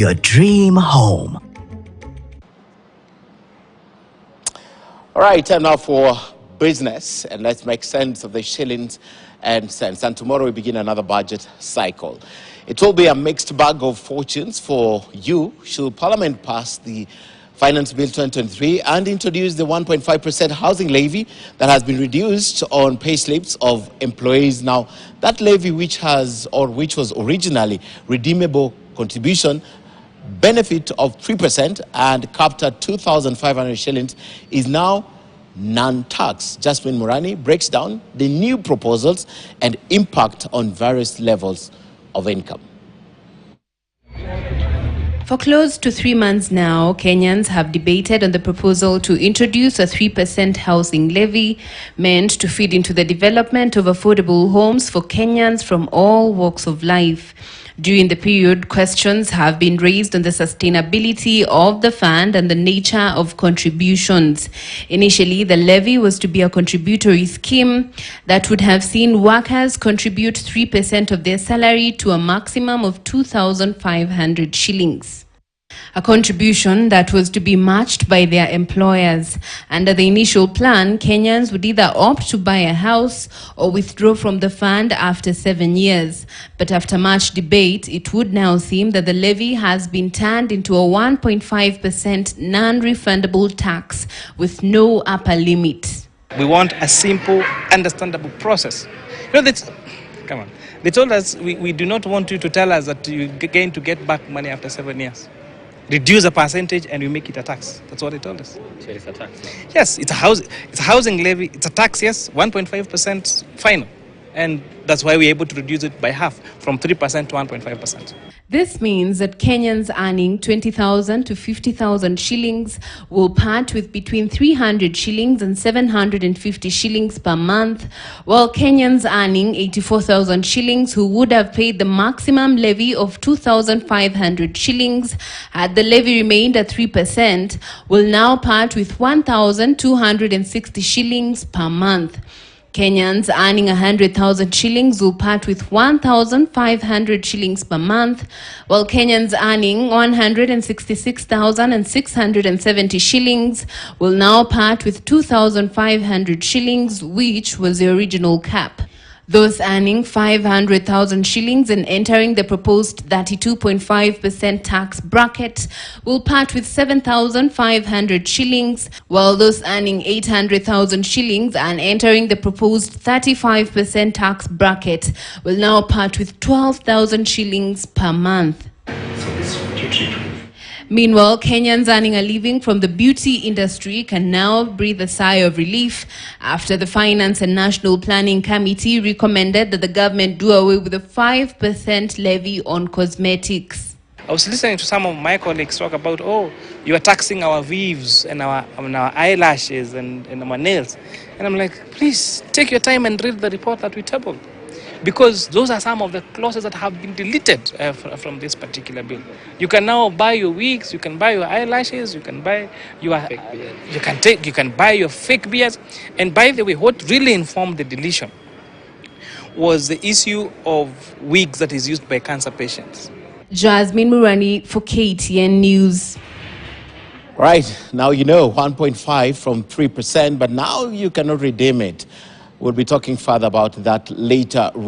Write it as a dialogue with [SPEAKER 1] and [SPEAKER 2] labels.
[SPEAKER 1] your dream home.
[SPEAKER 2] All right, time now for business, and let's make sense of the shillings and cents. And tomorrow we begin another budget cycle. It will be a mixed bag of fortunes for you should Parliament pass the Finance Bill 2023 and introduce the 1.5% housing levy that has been reduced on pay slips of employees. Now, that levy, which was originally redeemable contribution benefit of 3% and capped at 2,500 shillings, is now non-tax. Jasmine Murani breaks down the new proposals and impact on various levels of income.
[SPEAKER 3] For close to 3 months now, Kenyans have debated on the proposal to introduce a 3% housing levy meant to feed into the development of affordable homes for Kenyans from all walks of life. During the period, questions have been raised on the sustainability of the fund and the nature of contributions. Initially, the levy was to be a contributory scheme that would have seen workers contribute 3% of their salary to a maximum of 2,500 shillings. A contribution that was to be matched by their employers. Under the initial plan, Kenyans would either opt to buy a house or withdraw from the fund after 7 years. But after much debate, it would now seem that the levy has been turned into a 1.5% non-refundable tax with no upper limit.
[SPEAKER 4] We want a simple, understandable process. You know, come on. They told us we do not want you to tell us that you're going to get back money after 7 years. Reduce a percentage and we make it a tax. That's what they told us.
[SPEAKER 5] So it's a tax?
[SPEAKER 4] Yes, it's a housing levy. It's a tax, yes, 1.5% final. And that's why we're able to reduce it by half, from 3% to 1.5%.
[SPEAKER 3] This means that Kenyans earning 20,000 to 50,000 shillings will part with between 300 shillings and 750 shillings per month, while Kenyans earning 84,000 shillings who would have paid the maximum levy of 2,500 shillings had the levy remained at 3%, will now part with 1,260 shillings per month. Kenyans earning 100,000 shillings will part with 1,500 shillings per month, while Kenyans earning 166,670 shillings will now part with 2,500 shillings, which was the original cap. Those earning 500,000 shillings and entering the proposed 32.5% tax bracket will part with 7,500 shillings, while those earning 800,000 shillings and entering the proposed 35% tax bracket will now part with 12,000 shillings per month. Meanwhile, Kenyans earning a living from the beauty industry can now breathe a sigh of relief after the Finance and National Planning Committee recommended that the government do away with the 5% levy on cosmetics.
[SPEAKER 4] I was listening to some of my colleagues talk about, oh, you are taxing our weaves and our eyelashes and our nails. And I'm like, please take your time and read the report that we tabled. Because those are some of the clauses that have been deleted from this particular bill. You can now buy your wigs, you can buy your eyelashes, you can buy your you can buy your fake beards. And by the way, what really informed the deletion was the issue of wigs that is used by cancer patients.
[SPEAKER 3] Jasmine Murani for KTN News.
[SPEAKER 2] Right, now you know 1.5 from 3%, but now you cannot redeem it. We'll be talking further about that later on.